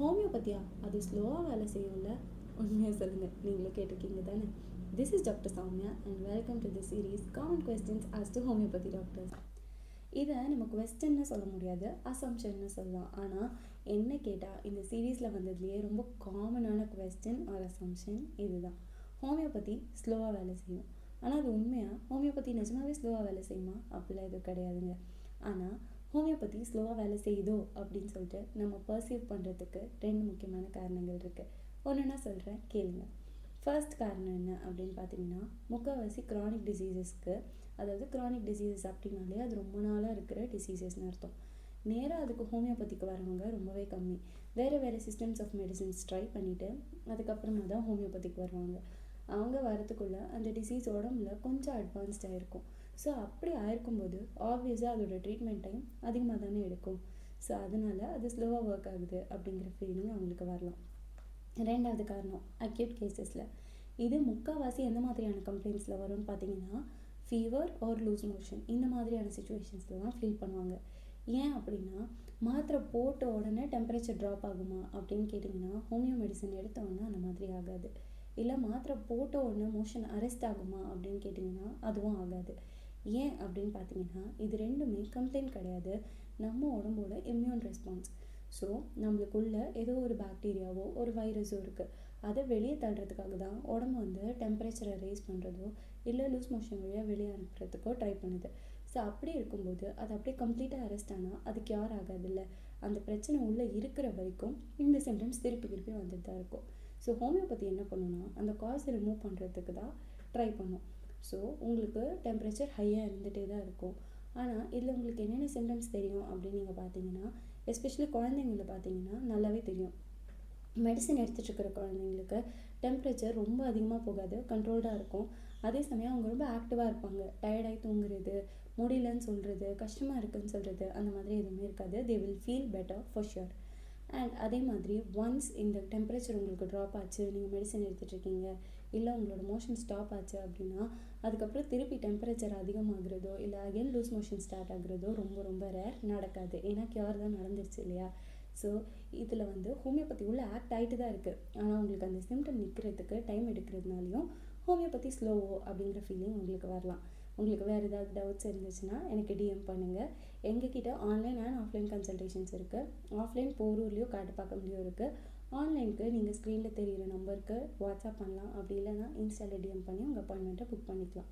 ஹோமியோபதியா அது ஸ்லோவாக வேலை செய்யும்ல? உண்மையாக சொல்லுங்கள், நீங்களும் கேட்டிருக்கீங்க தானே? This is doctor Soumya and welcome to the series common questions as to homeopathy doctors. இதை நம்ம கொஸ்டின்னு சொல்ல முடியாது, அசம்ஷன்னு சொல்லலாம். ஆனால் என்ன கேட்டால் இந்த சீரீஸில் வந்ததுலேயே ரொம்ப காமனான கொஸ்டின் ஆர் அசம்ஷன் இதுதான்: ஹோமியோபதி ஸ்லோவாக வேலை செய்யும். ஆனால் அது உண்மையாக ஹோமியோபதி நிஜமாகவே ஸ்லோவாக வேலை செய்யுமா? அப்படிலாம் எதுவும் கிடையாதுங்க. ஆனால் ஹோமியோபதி ஸ்லோவாக வேலை செய்யுதோ அப்படின்னு சொல்லிட்டு நம்ம பர்சீவ் பண்ணுறதுக்கு ரெண்டு முக்கியமான காரணங்கள் இருக்குது. ஒன்றுனா சொல்கிறேன், கேளுங்க. ஃபர்ஸ்ட் காரணம் என்ன அப்படின்னு பார்த்தீங்கன்னா, முக்கால்வாசி க்ரானிக் டிசீசஸ்க்கு, அதாவது க்ரானிக் டிசீசஸ் அப்படின்னாலே அது ரொம்ப நாளாக இருக்கிற டிசீசஸ்னு அர்த்தம். நேராக அதுக்கு ஹோமியோபதிக்கு வரவங்க ரொம்பவே கம்மி. வேறு சிஸ்டம்ஸ் ஆஃப் மெடிசின்ஸ் ட்ரை பண்ணிவிட்டு அதுக்கப்புறமா தான் ஹோமியோபதிக்கு வருவாங்க. அவங்க வரத்துக்குள்ளே அந்த டிசீஸ் உடம்புல கொஞ்சம் அட்வான்ஸ்டாக இருக்கும். ஸோ அப்படி ஆயிருக்கும்போது ஆப்வியஸாக அதோட ட்ரீட்மெண்ட் டைம் அதிகமாக தானே எடுக்கும். ஸோ அதனால் அது ஸ்லோவாக ஒர்க் ஆகுது அப்படிங்கிற ஃபீலிங் அவங்களுக்கு வரலாம். ரெண்டாவது காரணம், அக்யூட் கேசஸில். இது முக்கால்வாசி எந்த மாதிரியான கம்ப்ளைண்ட்ஸில் வரும்னு பார்த்தீங்கன்னா, ஃபீவர் ஆர் லூஸ் மோஷன், இந்த மாதிரியான சுச்சுவேஷன்ஸில் தான் ஃபீல் பண்ணுவாங்க. ஏன் அப்படின்னா, மாத்திரை போட்ட உடனே டெம்பரேச்சர் ட்ராப் ஆகுமா அப்படின்னு கேட்டிங்கன்னா, ஹோமியோ மெடிசன் எடுத்த உடனே அந்த மாதிரி ஆகாது. இல்லை மாத்திரை போட்ட உடனே மோஷன் அரெஸ்ட் ஆகுமா அப்படின்னு கேட்டிங்கன்னா அதுவும் ஆகாது. ஏன் அப்படின்னு பார்த்தீங்கன்னா, இது ரெண்டுமே கம்ப்ளைண்ட் கிடையாது, நம்ம உடம்போட இம்யூன் ரெஸ்பான்ஸ். ஸோ நம்மளுக்குள்ள ஏதோ ஒரு பாக்டீரியாவோ ஒரு வைரஸோ இருக்குது, அதை வெளியே தள்ளுறதுக்காக தான் உடம்பு வந்து டெம்பரேச்சரை ரேஸ் பண்ணுறதோ இல்லை லூஸ் மோஷன் வழியாக வெளியே அனுப்புறதுக்கோ ட்ரை பண்ணுது. ஸோ அப்படி இருக்கும்போது அது அப்படியே கம்ப்ளீட்டாக அரெஸ்ட் ஆனால் அது கியூர் ஆகாதில்ல. அந்த பிரச்சனை உள்ளே இருக்கிற வரைக்கும் இந்த சிம்டம்ஸ் திருப்பி வந்துட்டு தான் இருக்கும். ஸோ ஹோமியோபதி என்ன பண்ணுன்னா, அந்த காசை ரிமூவ் பண்ணுறதுக்கு தான் ட்ரை பண்ணும். ஸோ உங்களுக்கு டெம்பரேச்சர் ஹையாக இருந்துகிட்டே தான் இருக்கும். ஆனால் இதில் உங்களுக்கு என்னென்ன சிம்டம்ஸ் தெரியும் அப்படின்னு நீங்கள் பார்த்தீங்கன்னா, எஸ்பெஷலி குழந்தைங்கள பார்த்தீங்கன்னா நல்லாவே தெரியும். மெடிசன் எடுத்துகிட்டு இருக்கிற குழந்தைங்களுக்கு டெம்பரேச்சர் ரொம்ப அதிகமாக போகாது, கண்ட்ரோல்டாக இருக்கும். அதே சமயம் அவங்க ரொம்ப ஆக்டிவாக இருப்பாங்க. டயர்டாகி தூங்குறது, முடியலன்னு சொல்கிறது, கஷ்டமாக இருக்குதுன்னு சொல்கிறது, அந்த மாதிரி எதுவுமே இருக்காது. They will feel better for sure. And அதே மாதிரி ஒன்ஸ் இந்த டெம்பரேச்சர் உங்களுக்கு ட்ராப் ஆச்சு, நீங்கள் மெடிசன் எடுத்துகிட்ருக்கீங்க, இல்லை உங்களோட மோஷன் ஸ்டாப் ஆச்சு அப்படின்னா அதுக்கப்புறம் திருப்பி டெம்பரேச்சர் அதிகமாகிறதோ இல்லை அகெயின் லூஸ் மோஷன் ஸ்டார்ட் ஆகுறதோ ரொம்ப ரேர், நடக்காது. ஏன்னா கியூர் தான் நடந்துருச்சு இல்லையா? ஸோ இதில் வந்து ஹோமியோபதி உள்ள ஆக்ட் ஆகிட்டு தான் இருக்குது. ஆனால் உங்களுக்கு அந்த சிம்டம் நிற்கிறதுக்கு டைம் எடுக்கிறதுனாலையும் ஹோமியோபதி ஸ்லோவோ அப்படிங்கிற ஃபீலிங் உங்களுக்கு வரலாம். உங்களுக்கு வேறு ஏதாவது டவுட்ஸ் இருந்துச்சுன்னா எனக்கு டிஎம் பண்ணுங்கள். எங்ககிட்ட ஆன்லைன் அண்ட் ஆஃப்லைன் கன்சல்டேஷன்ஸ் இருக்குது. ஆஃப்லைன் போரூர்லேயோ காட்டுப்பாக்கம்லேயோ இருக்குது. ஆன்லைனுக்கு நீங்கள் ஸ்க்ரீனில் தெரிகிற நம்பருக்கு வாட்ஸ்அப் பண்ணலாம். அப்படி இல்லைனா இன்ஸ்டாவில் டிஎம் பண்ணி உங்கள் அப்பாயின்மெண்ட்டை புக் பண்ணிக்கலாம்.